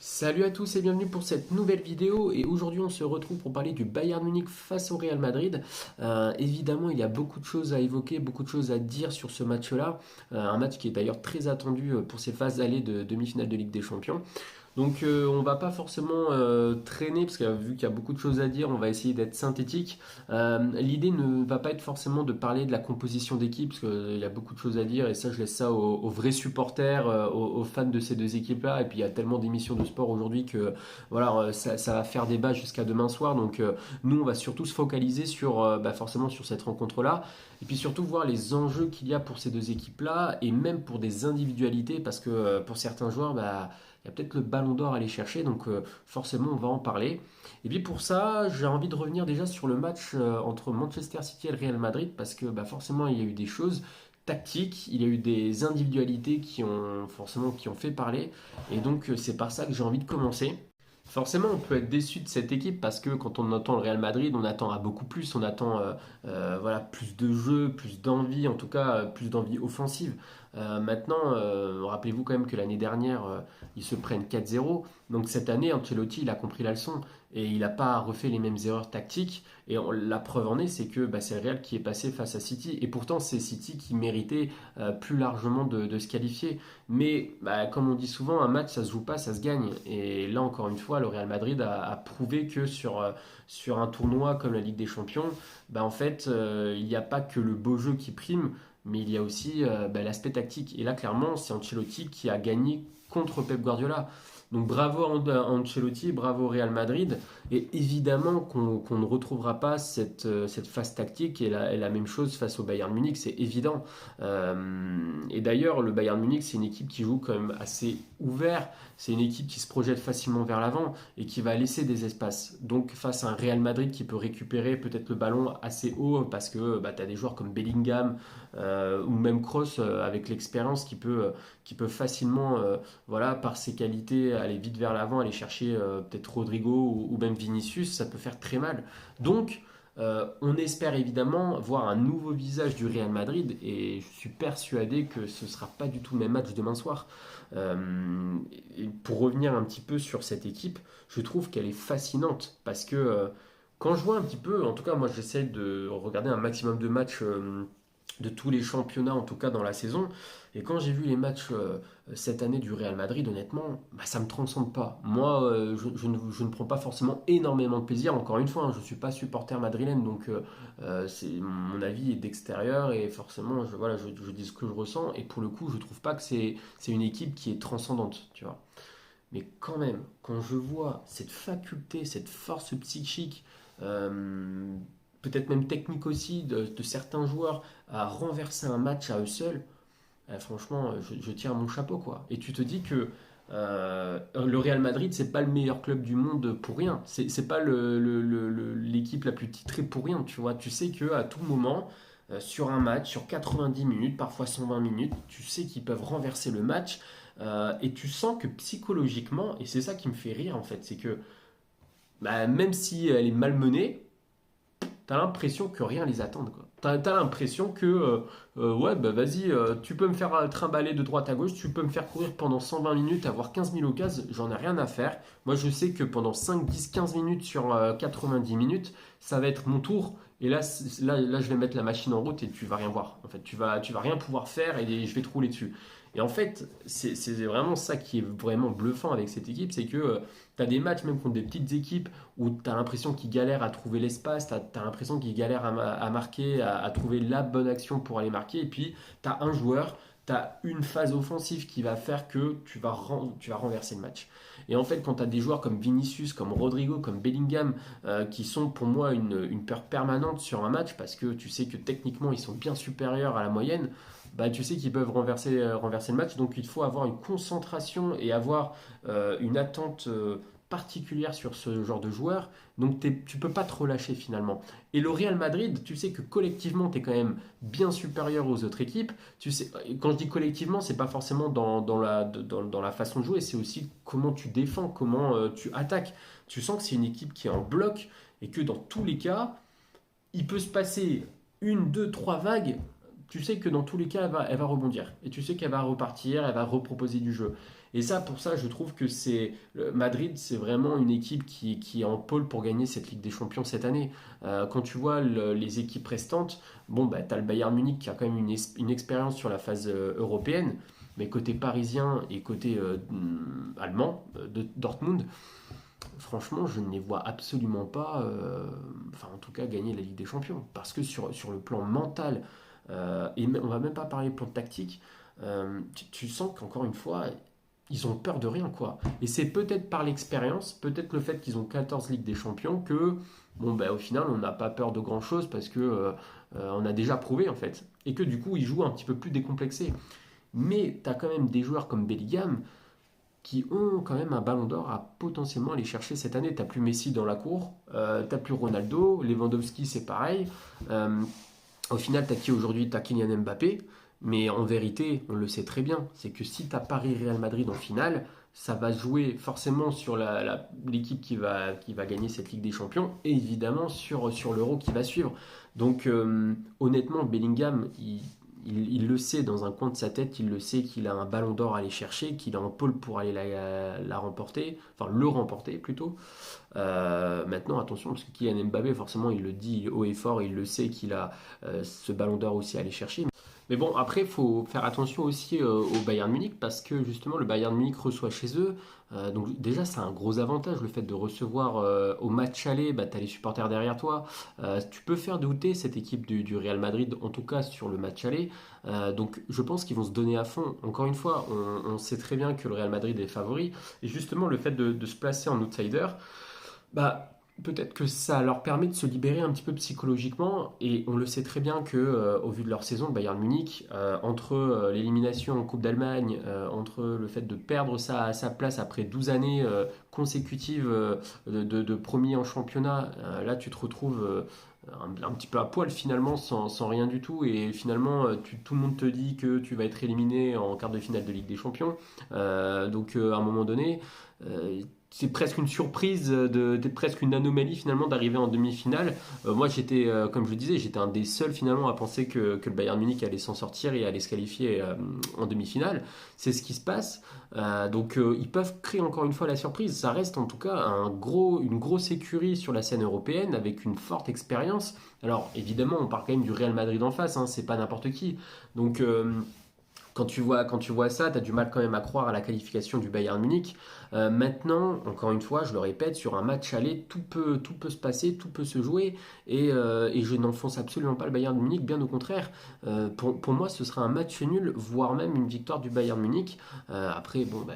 Salut à tous et bienvenue pour cette nouvelle vidéo et aujourd'hui on se retrouve pour parler du Bayern Munich face au Real Madrid. Évidemment il y a beaucoup de choses à évoquer, beaucoup de choses à dire sur ce match-là. Un match qui est d'ailleurs très attendu pour ses phases allées de demi-finale de Ligue des Champions. Donc on va pas forcément traîner parce que vu qu'il y a beaucoup de choses à dire, on va essayer d'être synthétique. L'idée ne va pas être forcément de parler de la composition d'équipe parce qu'il y a beaucoup de choses à dire et ça je laisse ça aux vrais supporters, aux fans de ces deux équipes-là. Et puis il y a tellement d'émissions de sport aujourd'hui que voilà ça va faire débat jusqu'à demain soir. Donc nous on va surtout se focaliser sur forcément sur cette rencontre-là et puis surtout voir les enjeux qu'il y a pour ces deux équipes-là et même pour des individualités parce que pour certains joueurs il y a peut-être le ballon d'or à aller chercher, donc forcément on va en parler. Et puis pour ça, j'ai envie de revenir déjà sur le match entre Manchester City et le Real Madrid, parce que forcément il y a eu des choses tactiques, il y a eu des individualités qui ont fait parler, et donc c'est par ça que j'ai envie de commencer. Forcément, on peut être déçu de cette équipe parce que quand on entend le Real Madrid, on attend à beaucoup plus. On attend voilà, plus de jeu, plus d'envie, en tout cas plus d'envie offensive. Maintenant, rappelez-vous quand même que l'année dernière, ils se prennent 4-0. Donc cette année, Ancelotti, il a compris la leçon et il n'a pas refait les mêmes erreurs tactiques. Et la preuve en est, c'est que c'est le Real qui est passé face à City. Et pourtant, c'est City qui méritait plus largement de se qualifier. Mais comme on dit souvent, un match, ça se joue pas, ça se gagne. Et là, encore une fois, le Real Madrid a prouvé que sur un tournoi comme la Ligue des Champions, en fait, il n'y a pas que le beau jeu qui prime, mais il y a aussi l'aspect tactique. Et là, clairement, c'est Ancelotti qui a gagné contre Pep Guardiola. Donc bravo à Ancelotti, bravo au Real Madrid. Et évidemment qu'on ne retrouvera pas cette phase tactique et la même chose face au Bayern Munich, c'est évident. Et d'ailleurs, le Bayern Munich, c'est une équipe qui joue quand même assez ouvert. C'est une équipe qui se projette facilement vers l'avant et qui va laisser des espaces. Donc face à un Real Madrid qui peut récupérer peut-être le ballon assez haut parce que tu as des joueurs comme Bellingham ou même Kroos avec l'expérience qui peut facilement, voilà, par ses qualités, aller vite vers l'avant, aller chercher peut-être Rodrigo ou même Vinicius, ça peut faire très mal. Donc, on espère évidemment voir un nouveau visage du Real Madrid et je suis persuadé que ce ne sera pas du tout le même match demain soir. Et pour revenir un petit peu sur cette équipe, je trouve qu'elle est fascinante parce que quand je vois un petit peu, en tout cas moi j'essaie de regarder un maximum de matchs de tous les championnats, en tout cas dans la saison. Et quand j'ai vu les matchs cette année du Real Madrid, honnêtement, ça ne me transcende pas. Moi, je ne prends pas forcément énormément de plaisir. Encore une fois, je ne suis pas supporter madrilène, donc mon avis est d'extérieur et forcément, voilà, je dis ce que je ressens. Et pour le coup, je ne trouve pas que c'est une équipe qui est transcendante, tu vois. Mais quand même, quand je vois cette faculté, cette force psychique, euh, peut-être même technique aussi, de certains joueurs à renverser un match à eux seuls, franchement, je tire mon chapeau, quoi. Et tu te dis que le Real Madrid, c'est pas le meilleur club du monde pour rien. C'est pas l'équipe la plus titrée pour rien, tu vois. Tu sais que à tout moment, sur un match, sur 90 minutes, parfois 120 minutes, tu sais qu'ils peuvent renverser le match. Et tu sens que psychologiquement, et c'est ça qui me fait rire en fait, c'est que même si elle est malmenée, t'as l'impression que rien les attend, quoi. T'as l'impression que, ouais, vas-y, tu peux me faire trimballer de droite à gauche, tu peux me faire courir pendant 120 minutes, avoir 15 000 occasions, j'en ai rien à faire. Moi, je sais que pendant 5, 10, 15 minutes sur 90 minutes, ça va être mon tour. Et là, là, je vais mettre la machine en route et tu vas rien voir. En fait, tu vas rien pouvoir faire et je vais te rouler dessus. Et en fait, c'est vraiment ça qui est vraiment bluffant avec cette équipe, c'est que tu as des matchs même contre des petites équipes où tu as l'impression qu'ils galèrent à trouver l'espace, tu as l'impression qu'ils galèrent à marquer, à trouver la bonne action pour aller marquer, et puis tu as un joueur, tu as une phase offensive qui va faire que tu vas renverser le match. Et en fait, quand tu as des joueurs comme Vinicius, comme Rodrigo, comme Bellingham, qui sont pour moi une peur permanente sur un match, parce que tu sais que techniquement ils sont bien supérieurs à la moyenne, tu sais qu'ils peuvent renverser le match. Donc il faut avoir une concentration et avoir une attente particulière sur ce genre de joueur. Donc tu peux pas te relâcher finalement. Et le Real Madrid, tu sais que collectivement, tu es quand même bien supérieur aux autres équipes. Tu sais, quand je dis collectivement, c'est pas forcément dans la façon de jouer, c'est aussi comment tu défends, comment tu attaques. Tu sens que c'est une équipe qui est en bloc et que dans tous les cas, il peut se passer une, deux, trois vagues. tu sais que dans tous les cas, elle va rebondir. Et tu sais qu'elle va repartir, elle va reproposer du jeu. Et ça, pour ça, je trouve que Madrid, c'est vraiment une équipe qui est en pôle pour gagner cette Ligue des Champions cette année. Quand tu vois les équipes restantes, bon, bah, tu as le Bayern Munich qui a quand même une expérience sur la phase européenne, mais côté parisien et côté allemand, de Dortmund, franchement, je ne les vois absolument pas, enfin en tout cas, gagner la Ligue des Champions. Parce que sur le plan mental, et on va même pas parler plan tactique, tu sens qu'encore une fois, ils ont peur de rien, quoi. Et c'est peut-être par l'expérience, peut-être le fait qu'ils ont 14 Ligues des Champions que, bon, bah, au final, on n'a pas peur de grand-chose parce que on a déjà prouvé, en fait. Et que du coup, ils jouent un petit peu plus décomplexés. Mais tu as quand même des joueurs comme Bellingham qui ont quand même un ballon d'or à potentiellement aller chercher cette année. T'as plus Messi dans la cour, t'as plus Ronaldo, Lewandowski c'est pareil. Euh, Au final, t'as qui aujourd'hui? T'as Kylian Mbappé, mais en vérité, on le sait très bien, c'est que si t'as Paris-Real Madrid en finale, ça va jouer forcément sur l'équipe qui va gagner cette Ligue des Champions et évidemment sur l'Euro qui va suivre. Donc honnêtement, Bellingham, il le sait dans un coin de sa tête, il le sait qu'il a un ballon d'or à aller chercher, qu'il est en pôle pour aller la remporter, enfin le remporter plutôt. Maintenant, attention, parce que Kylian Mbappé, forcément, il le dit haut et fort, il le sait qu'il a ce ballon d'or aussi à aller chercher. Mais bon, après, il faut faire attention aussi au Bayern Munich parce que justement, le Bayern Munich reçoit chez eux. Donc déjà, c'est un gros avantage le fait de recevoir au match aller, bah, tu as les supporters derrière toi. Tu peux faire douter cette équipe du Real Madrid, en tout cas sur le match aller. Donc je pense qu'ils vont se donner à fond. Encore une fois, on sait très bien que le Real Madrid est favori. Et justement, le fait de se placer en outsider, bah, peut-être que ça leur permet de se libérer un petit peu psychologiquement. Et on le sait très bien que, au vu de leur saison, le Bayern Munich, entre l'élimination en Coupe d'Allemagne, entre le fait de perdre sa place après 12 années consécutives de premier en championnat, là tu te retrouves un petit peu à poil finalement sans rien du tout et finalement tout le monde te dit que tu vas être éliminé en quart de finale de Ligue des Champions. Donc à un moment donné, c'est presque une surprise, d'être presque une anomalie finalement d'arriver en demi-finale. Moi j'étais, comme je le disais, j'étais un des seuls finalement à penser que le Bayern Munich allait s'en sortir et allait se qualifier en demi-finale. C'est ce qui se passe. Donc ils peuvent créer encore une fois la surprise. Ça reste en tout cas une grosse écurie sur la scène européenne avec une forte expérience. Alors évidemment on parle quand même du Real Madrid en face, hein, c'est pas n'importe qui. Donc quand tu vois ça, tu as du mal quand même à croire à la qualification du Bayern Munich. Maintenant, encore une fois, je le répète, sur un match aller, tout peut se passer, tout peut se jouer. Et je n'enfonce absolument pas le Bayern Munich, bien au contraire. Pour moi, ce sera un match nul, voire même une victoire du Bayern Munich. Après, bon, bah,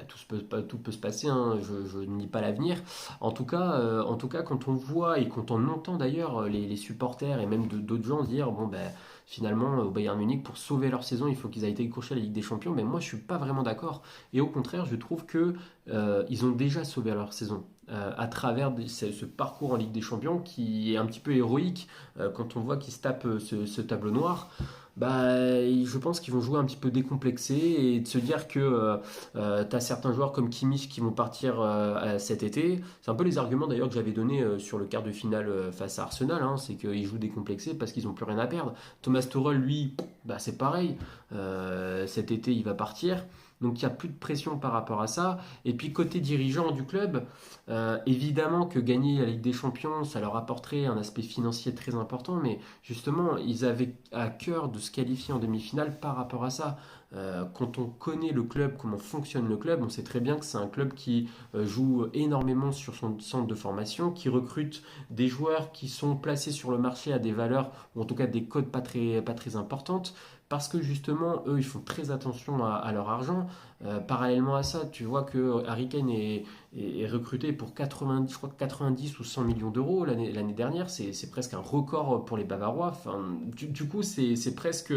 tout peut se passer, hein, je ne nie pas l'avenir. En tout cas, quand on voit et quand on entend d'ailleurs les supporters et même d'autres gens dire, bon, ben. Finalement, au Bayern Munich, pour sauver leur saison, il faut qu'ils aient été décrocher la Ligue des Champions. Mais moi, je suis pas vraiment d'accord. Et au contraire, je trouve que ils ont déjà sauvé leur saison à travers ce parcours en Ligue des Champions qui est un petit peu héroïque quand on voit qu'ils se tapent ce tableau noir. Bah, je pense qu'ils vont jouer un petit peu décomplexé et de se dire que tu as certains joueurs comme Kimmich qui vont partir cet été. C'est un peu les arguments d'ailleurs que j'avais donné sur le quart de finale face à Arsenal, hein, c'est qu'ils jouent décomplexé parce qu'ils n'ont plus rien à perdre. Thomas Tuchel, lui, bah, c'est pareil. Cet été, il va partir. Donc il n'y a plus de pression par rapport à ça. Et puis côté dirigeant du club, évidemment que gagner la Ligue des Champions, ça leur apporterait un aspect financier très important, mais justement, ils avaient à cœur de se qualifier en demi-finale par rapport à ça. Quand on connaît le club, comment fonctionne le club, on sait très bien que c'est un club qui joue énormément sur son centre de formation, qui recrute des joueurs qui sont placés sur le marché à des valeurs, ou en tout cas des codes pas très importantes, parce que justement, eux, ils font très attention à leur argent. Parallèlement à ça, tu vois que Harry Kane est recruté pour 90, je crois, 90 ou 100 millions d'euros l'année dernière. C'est presque un record pour les Bavarois. Enfin, du coup, c'est presque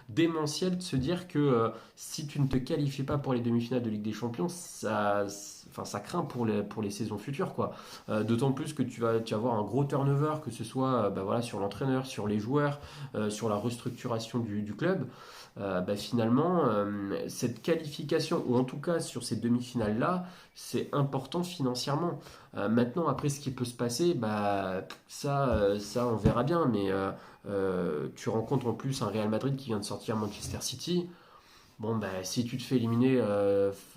démentiel de se dire que si tu ne te qualifies pas pour les demi-finales de Ligue des Champions, enfin, ça craint pour les saisons futures, quoi. D'autant plus que tu vas avoir un gros turnover, que ce soit bah, voilà, sur l'entraîneur, sur les joueurs, sur la restructuration du club. finalement, cette qualification, ou en tout cas sur ces demi-finales-là, c'est important financièrement. Maintenant, après ce qui peut se passer, ça on verra bien, mais tu rencontres en plus un Real Madrid qui vient de sortir Manchester City. Bon, si tu te fais éliminer,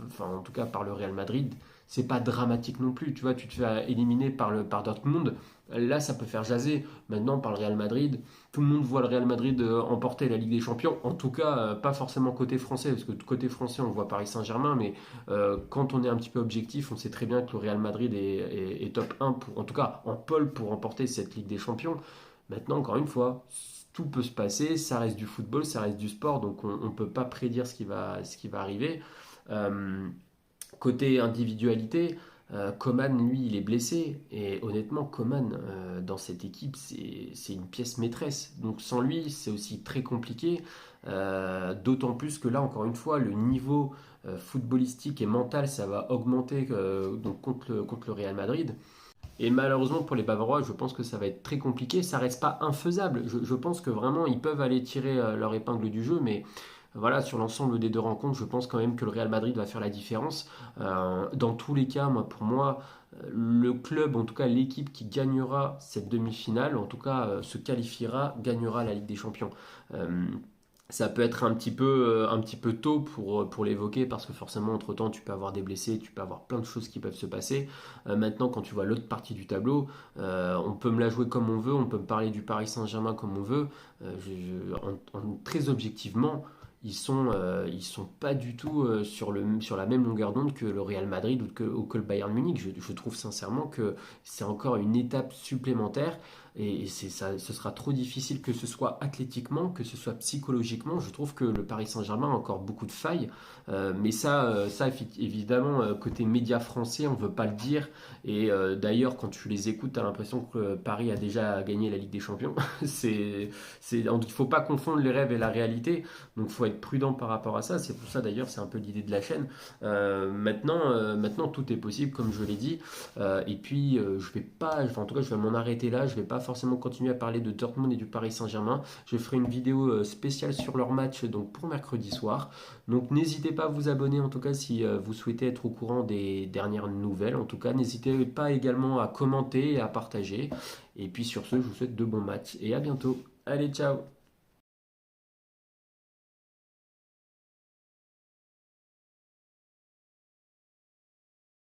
enfin en tout cas par le Real Madrid, c'est pas dramatique non plus. Tu vois, tu te fais éliminer par Dortmund. Là, ça peut faire jaser. Maintenant, par le Real Madrid, tout le monde voit le Real Madrid emporter la Ligue des Champions. En tout cas, pas forcément côté français, parce que côté français, on voit Paris Saint-Germain, mais quand on est un petit peu objectif, on sait très bien que le Real Madrid est top 1, en tout cas en pole pour remporter cette Ligue des Champions. Maintenant, encore une fois, tout peut se passer, ça reste du football, ça reste du sport, donc on ne peut pas prédire ce qui va arriver. Euh, Côté individualité, Coman, lui, il est blessé. Et honnêtement, Coman, dans cette équipe, c'est une pièce maîtresse. Donc sans lui, c'est aussi très compliqué. D'autant plus que là, encore une fois, le niveau footballistique et mental, ça va augmenter donc contre le Real Madrid. Et malheureusement pour les Bavarois, je pense que ça va être très compliqué. Ça reste pas infaisable. Je pense que vraiment ils peuvent aller tirer leur épingle du jeu, mais voilà, sur l'ensemble des deux rencontres, je pense quand même que le Real Madrid va faire la différence. Dans tous les cas, pour moi, le club, en tout cas l'équipe qui gagnera cette demi-finale, en tout cas se qualifiera, gagnera la Ligue des Champions. Euh, Ça peut être un petit peu tôt pour l'évoquer parce que forcément, entre-temps, tu peux avoir des blessés, tu peux avoir plein de choses qui peuvent se passer. Maintenant, quand tu vois l'autre partie du tableau, on peut me la jouer comme on veut, on peut me parler du Paris Saint-Germain comme on veut. Très objectivement, ils sont pas du tout sur la même longueur d'onde que le Real Madrid ou que le Bayern Munich. Je trouve sincèrement que c'est encore une étape supplémentaire et ça, ce sera trop difficile que ce soit athlétiquement, que ce soit psychologiquement. Je trouve que le Paris Saint-Germain a encore beaucoup de failles, mais ça évidemment, côté médias français, on ne veut pas le dire. Et d'ailleurs, quand tu les écoutes, tu as l'impression que Paris a déjà gagné la Ligue des Champions. Il ne faut pas confondre les rêves et la réalité, donc il faut être prudent par rapport à ça. C'est pour ça d'ailleurs, c'est un peu l'idée de la chaîne. Maintenant, tout est possible, comme je l'ai dit. Et puis, je vais pas, enfin, en tout cas, je vais m'en arrêter là. Je vais pas forcément continuer à parler de Dortmund et du Paris Saint-Germain. Je ferai une vidéo spéciale sur leur match donc pour mercredi soir. Donc, n'hésitez pas à vous abonner en tout cas si vous souhaitez être au courant des dernières nouvelles. En tout cas, n'hésitez pas également à commenter et à partager. Et puis sur ce, je vous souhaite de bons matchs et à bientôt. Allez, ciao!